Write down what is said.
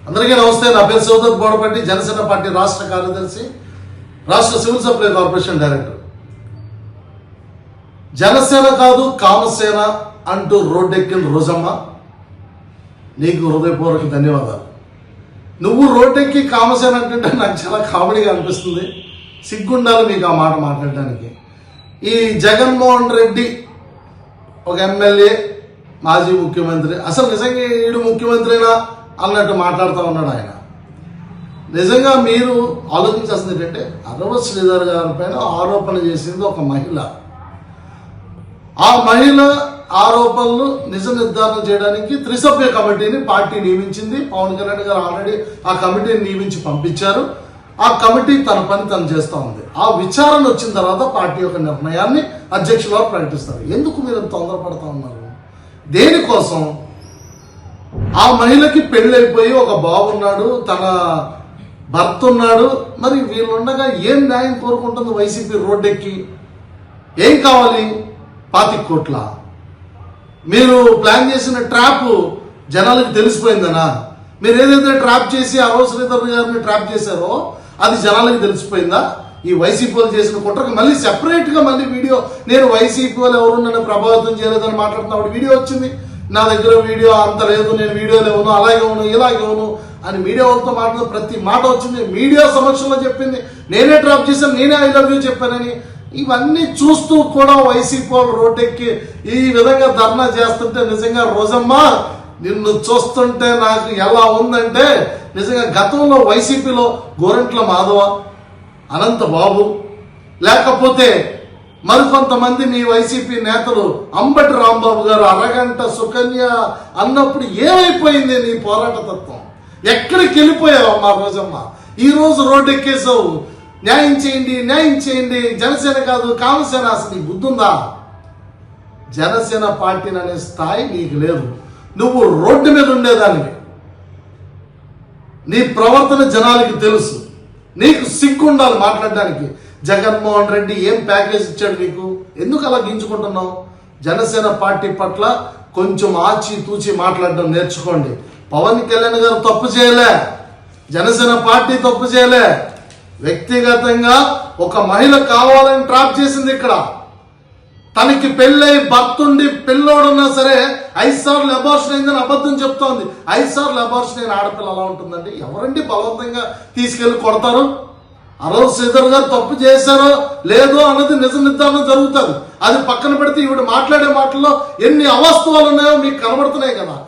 అందరికీ నమస్తే. నా పేరు శివదత్ బోడపట్టి, జనసేన పార్టీ రాష్ట్ర కార్యదర్శి, రాష్ట్ర civil supply corporation director. Janasena కాదు కామసేన అంటూ రోడ్డెక్కిన రోజమ్మ, నీకు హృదయపూర్వక ధన్యవాదాలు. నువ్వు రోడ్డెక్కి కామసేన అంటే నాకు చాలా కామెడీగా అనిపిస్తుంది. సిగ్గుండాలి మీకు ఆ మాట మాట్లాడడానికి. ఈ జగన్మోహన్ రెడ్డి ఒక ఎమ్మెల్యే, మాజీ ముఖ్యమంత్రి, అసలు నిజంగా ఈడు ముఖ్యమంత్రినా అన్నట్టు మాట్లాడుతూ ఉన్నాడు ఆయన. నిజంగా మీరు ఆలోచించాల్సింది ఏంటంటే, అరవ శ్రీధర్ గారి పైన ఆరోపణ చేసింది ఒక మహిళ. ఆ మహిళ ఆరోపణలు నిజ నిర్ధారణ చేయడానికి త్రిసభ్య కమిటీని పార్టీ నియమించింది. పవన్ కళ్యాణ్ గారు ఆల్రెడీ ఆ కమిటీని నియమించి పంపించారు. ఆ కమిటీ తన పని తను చేస్తూ ఉంది. ఆ విచారణ వచ్చిన తర్వాత పార్టీ యొక్క నిర్ణయాన్ని అధ్యక్షుల వారు ప్రకటిస్తారు. ఎందుకు మీరు తొందరపడతా ఉన్నారు? దేనికోసం? ఆ మహిళకి పెళ్ళైపోయి ఒక బాబున్నాడు, తన భర్త ఉన్నాడు. మరి వీళ్ళుండగా ఏం న్యాయం కోరుకుంటుంది వైసీపీ రోడ్డెక్కి? ఏం కావాలి? 25 కోట్ల. మీరు ప్లాన్ చేసిన ట్రాప్ జనాలకు తెలిసిపోయిందనా? మీరు ఏదైతే ట్రాప్ చేసి అరవ శ్రీధర్ గారిని ట్రాప్ చేశారో అది జనాలకు తెలిసిపోయిందా? ఈ వైసీపీ వాళ్ళు చేసిన కుట్రకు మళ్ళీ సెపరేట్గా మళ్ళీ వీడియో, నేను వైసీపీ వాళ్ళు ఎవరు నన్ను ప్రభావితం చేయలేదని మాట్లాడుతున్నప్పుడు వీడియో వచ్చింది. నా దగ్గర వీడియో అంత లేదు, నేను వీడియోలో ఇవ్వను, అలాగే ఇవ్వను, ఇలాగే ఇవ్వను అని మీడియా వాళ్ళతో మాట్లాడిన ప్రతి మాట వచ్చింది. మీడియా సమక్షంలో చెప్పింది నేనే ట్రాప్ చేశాను, నేనే ఐ లవ్ యూ చెప్పానని. ఇవన్నీ చూస్తూ కూడా వైసీపీ వాళ్ళు రోడ్డెక్కి ఈ విధంగా ధర్నా చేస్తుంటే నిజంగా రోజమ్మ, నిన్ను చూస్తుంటే నాకు ఎలా ఉందంటే, నిజంగా గతంలో వైసీపీలో గోరంట్ల మాధవ, అనంత బాబు, లేకపోతే మరికొంతమంది మీ వైసీపీ నేతలు, అంబటి రాంబాబు గారు అరగంట సుకన్య అన్నప్పుడు ఏమైపోయింది నీ పోరాట తత్వం? ఎక్కడికి వెళ్ళిపోయావు అమ్మా రోజమ్మ? ఈ రోజు రోడ్డు ఎక్కేసావు. న్యాయం చేయండి, న్యాయం చేయండి, జనసేన కాదు కామసేన. అసలు నీ బుద్ధుందా? జనసేన పార్టీని అనే స్థాయి నీకు లేదు. నువ్వు రోడ్డు మీద ఉండేదానివి. నీ ప్రవర్తన జనాలకి తెలుసు. నీకు సిగ్గు ఉండాలి మాట్లాడడానికి. జగన్మోహన్ రెడ్డి ఏం ప్యాకేజ్ ఇచ్చాడు నీకు? ఎందుకు అలా గింజుకుంటున్నావు? జనసేన పార్టీ పట్ల కొంచెం ఆచి తూచి మాట్లాడడం నేర్చుకోండి. పవన్ కళ్యాణ్ గారు తప్పు చేయలే, జనసేన పార్టీ తప్పు చేయలే. వ్యక్తిగతంగా ఒక మహిళ కావాలని ట్రాప్ చేసింది. ఇక్కడ తనకి పెళ్ళై భర్తుండి పిల్లోడున్నా సరే 5 సార్లు అబార్షన్ అయిందని అబద్ధం చెప్తోంది. 5 సార్లు అబార్షన్ అయిన ఆడపిల్ల ఎలా ఉంటుందండి? ఎవరండి బలవంతంగా తీసుకెళ్లి కొడతారు? అరవ శ్రీధర్ గారు తప్పు చేశారో లేదో అన్నది నిజ నిర్ధారణ జరుగుతుంది. అది పక్కన పెడితే ఈవిడ మాట్లాడే మాటల్లో ఎన్ని అవాస్తవాలు ఉన్నాయో మీకు కనబడుతున్నాయి కదా.